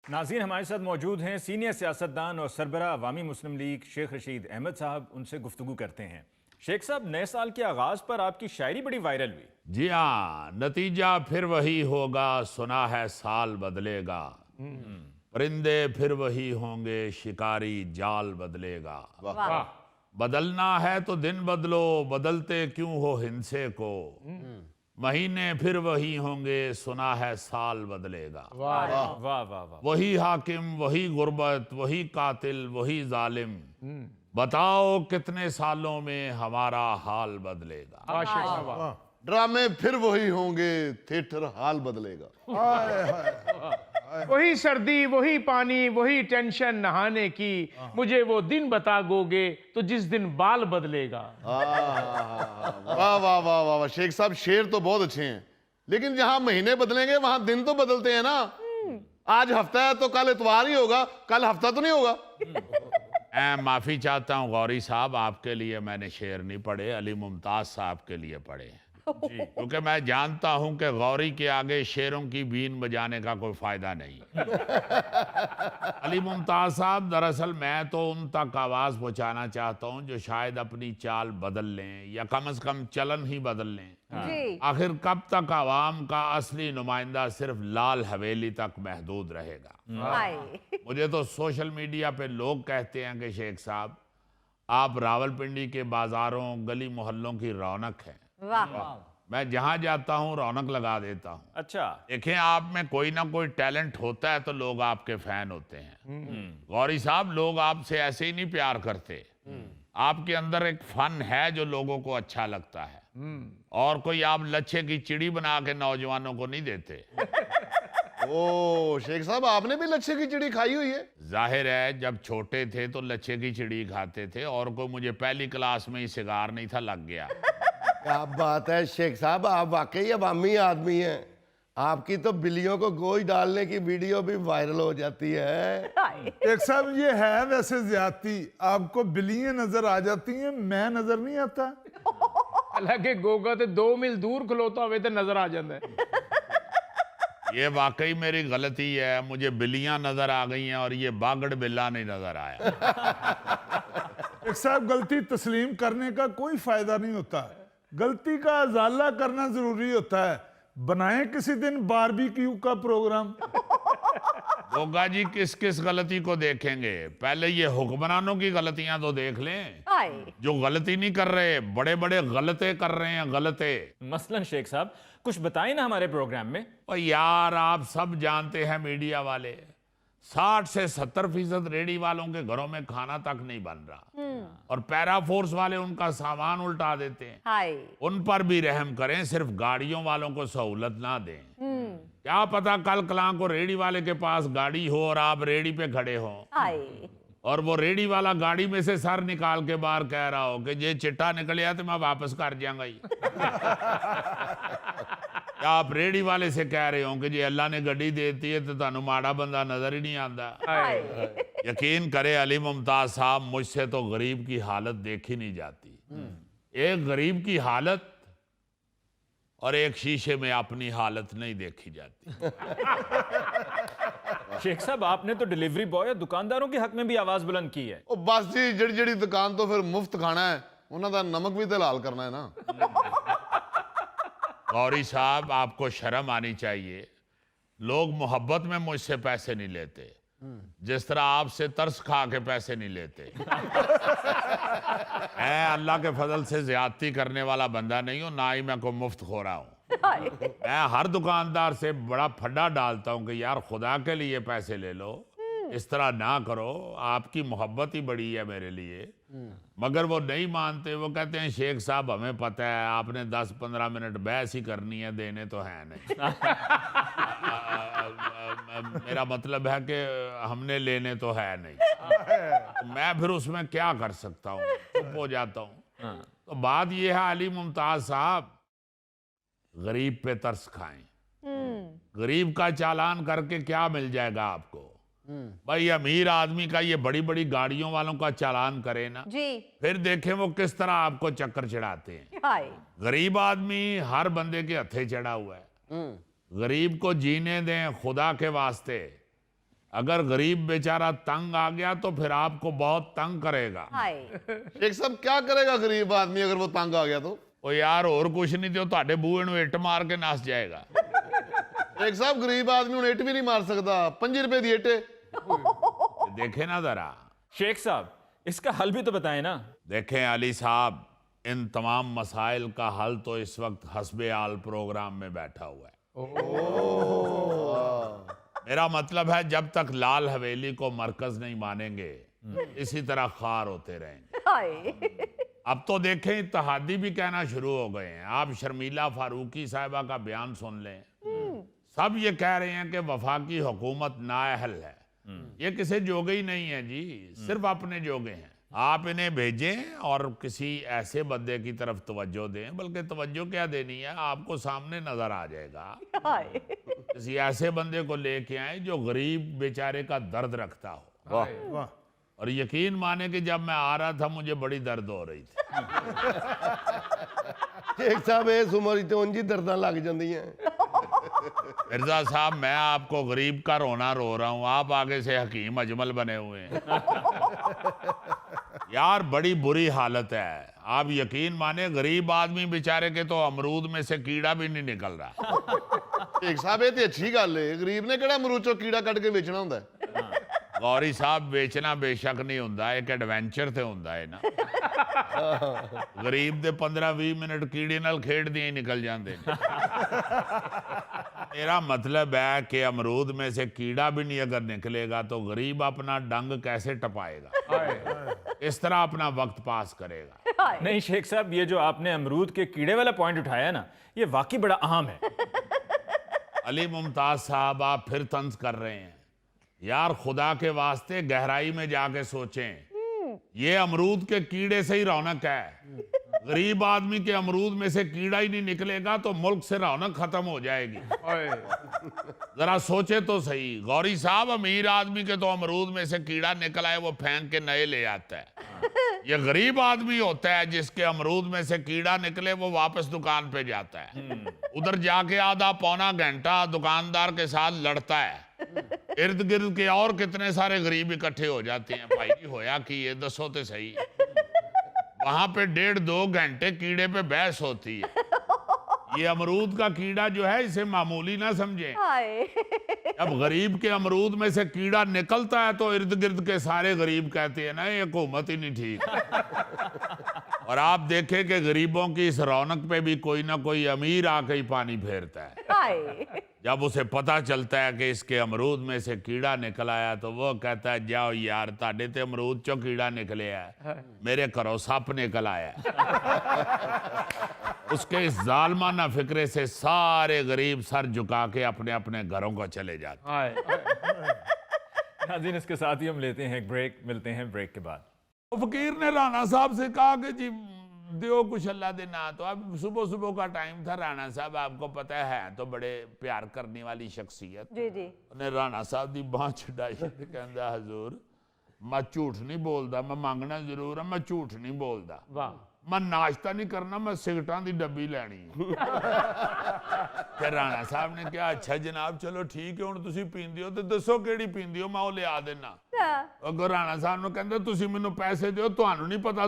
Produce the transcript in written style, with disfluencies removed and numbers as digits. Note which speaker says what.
Speaker 1: नाज़रीन, हमारे साथ मौजूद हैं सीनियर सियासतदान और सरबराह अवामी मुस्लिम लीग शेख रशीद अहमद साहब। उनसे गुफ्तगू करते हैं। शेख साहब, नए साल के आगाज पर आपकी शायरी बड़ी वायरल हुई।
Speaker 2: जी हाँ, नतीजा फिर वही होगा, सुना है साल बदलेगा। परिंदे फिर वही होंगे, शिकारी जाल बदलेगा।
Speaker 3: वाह।
Speaker 2: बदलना है तो दिन बदलो, बदलते क्यों हो हिंसे को। महीने फिर वही होंगे, सुना है साल बदलेगा।
Speaker 1: वाह वाह वाह वाह।
Speaker 2: वही हाकिम, वही गुर्बत, वही कातिल, वही जालिम। बताओ कितने सालों में हमारा हाल बदलेगा।
Speaker 3: ड्रामे फिर वही होंगे, थिएटर हाल बदलेगा।
Speaker 4: वही सर्दी, वही पानी, वही टेंशन नहाने की। मुझे वो दिन बताओगे तो जिस दिन बाल बदलेगा।
Speaker 3: वाह वाह वाह वाह, शेख साहब शेर तो बहुत अच्छे हैं, लेकिन जहां महीने बदलेंगे वहां दिन तो बदलते हैं ना। आज हफ्ता है तो कल इतवार ही होगा, कल हफ्ता तो नहीं होगा।
Speaker 2: मैं माफी चाहता हूँ गौरी साहब, आपके लिए मैंने शेर नहीं पढ़े, अली मुमताज साहब के लिए पढ़े। क्योंकि मैं जानता हूं कि गौरी के आगे शेरों की बीन बजाने का कोई फायदा नहीं। अली मुमताज साहब, दरअसल मैं तो उन तक आवाज पहुंचाना चाहता हूं जो शायद अपनी चाल बदल लें या कम से कम चलन ही बदल लें। आखिर कब तक आवाम का असली नुमाइंदा सिर्फ लाल हवेली तक महदूद रहेगा। मुझे तो सोशल मीडिया पे लोग कहते हैं कि शेख साहब, आप रावलपिंडी के बाजारों गली मोहल्लों की रौनक हैं। मैं जहां जाता हूं रौनक लगा देता हूं।
Speaker 1: अच्छा,
Speaker 2: देखें, आप में कोई ना कोई टैलेंट होता है तो लोग आपके फैन होते हैं। गौरी साहब, लोग आपसे ऐसे ही नहीं प्यार करते। आपके अंदर एक फन है जो लोगों को अच्छा लगता है, और कोई आप लच्छे की चिड़ी बना के नौजवानों को नहीं देते।
Speaker 3: ओ शेख साहब, आपने भी लच्छे की चिड़ी खाई हुई है?
Speaker 2: जाहिर है, जब छोटे थे तो लच्छे की चिड़ी खाते थे, और कोई मुझे पहली क्लास में ही सिगार नहीं था लग गया।
Speaker 5: क्या बात है शेख साहब, आप वाकई अवामी आदमी हैं। आपकी तो बिल्लियों को गोश्त डालने की वीडियो भी वायरल हो जाती है।
Speaker 6: एक साहब, ये है वैसे ज्यादती। आपको बिल्लियां नजर आ जाती हैं, मैं नजर नहीं आता।
Speaker 4: हालांकि गोगा तो 2 मील दूर खलोता हुए तो नजर आ जाता है।
Speaker 2: ये वाकई मेरी गलती है, मुझे बिल्लियां नजर आ गई हैं और ये बागड़ बिल्ला नहीं नजर आया।
Speaker 6: एक साहब, गलती तस्लीम करने का कोई फायदा नहीं होता, गलती का अजाला करना जरूरी होता है। बनाएं किसी दिन बारबेक्यू का प्रोग्राम।
Speaker 2: गोगा जी, किस किस गलती को देखेंगे? पहले ये हुक्मरानों की गलतियां तो देख लें, जो गलती नहीं कर रहे, बड़े बड़े गलते कर रहे हैं, गलते।
Speaker 1: मसलन शेख साहब, कुछ बताएं ना हमारे प्रोग्राम में।
Speaker 2: और यार, आप सब जानते हैं, मीडिया वाले 60 से 70% रेडी वालों के घरों में खाना तक नहीं बन रहा, और पैरा फोर्स वाले उनका सामान उल्टा देते हैं। उन पर भी रहम करें, सिर्फ गाड़ियों वालों को सहूलत ना दें। क्या पता कल कलां को रेडी वाले के पास गाड़ी हो और आप रेडी पे खड़े हो, और वो रेडी वाला गाड़ी में से सर निकाल के बाहर कह रहा हो कि ये चिट्टा निकलिया तो मैं वापस कर जाऊंगा ही। क्या आप रेडी वाले से कह रहे हो कि जी अल्लाह ने गड्डी देती है तो तानू माड़ा बंदा नजर ही नहीं आता? यकीन करे अली मुमताज साहब, मुझसे तो गरीब की हालत देखी नहीं जाती। एक गरीब की हालत और एक शीशे में अपनी हालत नहीं देखी जाती।
Speaker 1: शेख साहब, आपने तो डिलीवरी बॉय और दुकानदारों के हक में भी आवाज बुलंद की है।
Speaker 3: ओ बस जी, जड़ी जड़ी दुकान तो फिर मुफ्त खाना है, उन्होंने नमक भी तो लाल करना है ना।
Speaker 2: गौरी साहब, आपको शर्म आनी चाहिए। लोग मोहब्बत में मुझसे पैसे नहीं लेते, जिस तरह आपसे तरस खा के पैसे नहीं लेते। मैं अल्लाह के फजल से ज्यादती करने वाला बंदा नहीं हूं, ना ही मैं को मुफ्त खो रहा हूं। मैं हर दुकानदार से बड़ा फड्डा डालता हूं कि यार खुदा के लिए पैसे ले लो, इस तरह ना करो, आपकी मोहब्बत ही बड़ी है मेरे लिए। मगर वो नहीं मानते। वो कहते हैं शेख साहब, हमें पता है आपने 10-15 मिनट बहस ही करनी है, देने तो है नहीं। मेरा मतलब है कि हमने लेने तो है नहीं। तो मैं फिर उसमें क्या कर सकता हूँ, चुप हो जाता हूँ। तो बात यह है अली मुमताज साहब, गरीब पे तरस खाएं। गरीब का चालान करके क्या मिल जाएगा आपको? भाई, अमीर आदमी का ये बड़ी बड़ी गाड़ियों वालों का चालान करे ना जी, फिर देखें वो किस तरह आपको चक्कर चढ़ाते हैं। गरीब आदमी हर बंदे के हथे चढ़ा हुआ है। गरीब को जीने दें खुदा के वास्ते। अगर गरीब बेचारा तंग आ गया तो फिर आपको बहुत तंग करेगा।
Speaker 7: हाय
Speaker 3: शेख साहब क्या करेगा गरीब आदमी अगर वो तंग आ गया तो?
Speaker 2: ओ यार और कुछ नहीं तो ਤੁਹਾਡੇ ਬੂਹੇ ਨੂੰ ਇੱਟ ਮਾਰ ਕੇ ਨਸ ਜਾਏਗਾ।
Speaker 3: शेख साहब गरीब आदमी उन्हें इट भी नहीं मार सकता, 5 रुपए दी इट।
Speaker 2: देखे ना जरा,
Speaker 1: शेख साहब इसका हल भी तो बताएं ना।
Speaker 2: देखें अली साहब, इन तमाम मसाइल का हल तो इस वक्त हस्बे आल प्रोग्राम में बैठा हुआ है। मेरा मतलब है जब तक लाल हवेली को मरकज नहीं मानेंगे इसी तरह खार होते रहेंगे।
Speaker 7: हाय
Speaker 2: अब तो देखें इत्तेहादी भी कहना शुरू हो गए हैं। आप शर्मिला फारूकी साहिबा का बयान सुन लें, सब ये कह रहे हैं कि वफाकी हुकूमत नाअहल है। ये किसी जोगे ही नहीं है जी, सिर्फ अपने जोगे हैं। आप इन्हें भेजें और किसी ऐसे बंदे की तरफ तवज्जो दें, बल्कि तवज्जो क्या देनी है आपको सामने नजर आ जाएगा।
Speaker 7: हाय
Speaker 2: किसी ऐसे बंदे को लेके आए जो गरीब बेचारे का दर्द रखता हो।
Speaker 6: वाह
Speaker 2: और यकीन माने कि जब मैं आ रहा था मुझे बड़ी दर्द हो रही थी।
Speaker 5: शेख साहब इस उम्र तो उंजी दर्दां लग जांदियां।
Speaker 2: मिर्जा साहब मैं आपको गरीब का रोना रो रहा हूं, आप आगे से हकीम अजमल बने हुए हैं। यार बड़ी बुरी हालत है। आप यकीन माने गरीब आदमी बेचारे के तो अमरूद में से कीड़ा भी नहीं निकल रहा।
Speaker 3: शेख साहब ये तो अच्छी गल है, गरीब ने केड़ा अमरूद चों कीड़ा कट के बेचना हुंदा है?
Speaker 2: गौरी साहब बेचना बेशक नहीं होंदा, एक एडवेंचर ते होंदा है ना। गरीब दे 15-20 मिनट कीड़े नाल खेडदे ही निकल जाते हैं। मेरा मतलब है कि अमरूद में से कीड़ा भी नहीं अगर निकलेगा तो गरीब अपना डंग कैसे टपाएगा, इस तरह अपना वक्त पास करेगा।
Speaker 1: नहीं शेख साहब, ये जो आपने अमरूद के कीड़े वाला पॉइंट उठाया ना, ये वाकई बड़ा अहम है।
Speaker 2: अली मुमताज साहब आप फिर तंज कर रहे हैं। यार खुदा के वास्ते गहराई में जाके सोचें, ये अमरूद के कीड़े से ही रौनक है। गरीब आदमी के अमरूद में से कीड़ा ही नहीं निकलेगा तो मुल्क से रौनक खत्म हो जाएगी। जरा सोचे तो सही। गौरी साहब अमीर आदमी के तो अमरूद में से कीड़ा निकल आए वो फेंक के नए ले आता है। ये गरीब आदमी होता है जिसके अमरूद में से कीड़ा निकले वो वापस दुकान पे जाता है, उधर जाके आधा पौना घंटा दुकानदार के साथ लड़ता है। इर्द गिर्द के और कितने सारे गरीब इकट्ठे हो जाते हैं। भाई जी होया कि ये दसो तो सही। वहां पे 1.5-2 घंटे कीड़े पे बहस होती है। ये अमरूद का कीड़ा जो है इसे मामूली ना समझें।
Speaker 7: हाय
Speaker 2: अब गरीब के अमरूद में से कीड़ा निकलता है तो इर्द गिर्द के सारे गरीब कहते हैं ना ये हुकूमत ही नहीं ठीक। और आप देखें कि गरीबों की इस रौनक पे भी कोई ना कोई अमीर आके ही पानी फेरता है।
Speaker 7: हाय
Speaker 2: जब उसे पता चलता है कि इसके अमरूद में से कीड़ा निकल आया तो वो कहता है जाओ यार ताडे ते अमरूद चो कीड़ा निकले है, मेरे घरों सप निकल आया। उसके इस जालमाना फिक्रे से सारे गरीब सर झुका के अपने अपने घरों को चले जाते।
Speaker 4: हाय
Speaker 1: नाज़रीन इसके साथ ही हम लेते हैं एक ब्रेक, मिलते हैं ब्रेक के बाद।
Speaker 2: तो फकीर ने राणा साहब से कहा कि जी दियो कुछ अल्लाह दे ना। तो अब सुबह सुबह का टाइम था। राणा साहब आपको पता है तो बड़े प्यार करने वाली शख्सियत।
Speaker 7: जी जी
Speaker 2: उन्हें राणा साहब की बांह छुड़ाई ते कहंदा हजूर मैं झूठ नहीं बोलता, मैं मांगना जरूर है, मैं झूठ नहीं बोलता।
Speaker 4: वाह
Speaker 2: मैं नाश्ता नहीं करना, मैं सिगरटां दी डब्बी लैनी है। फिर राणा साहब ने कहा अच्छा जनाब चलो ठीक है, हुण तुसीं पींदे हो तो दसो किहड़ी पींदे हो, मैं वो लिया देना। अगो राणा साहब ने कहंदा तुसीं मैनूं पैसे दिओ, तुहानूं नहीं पता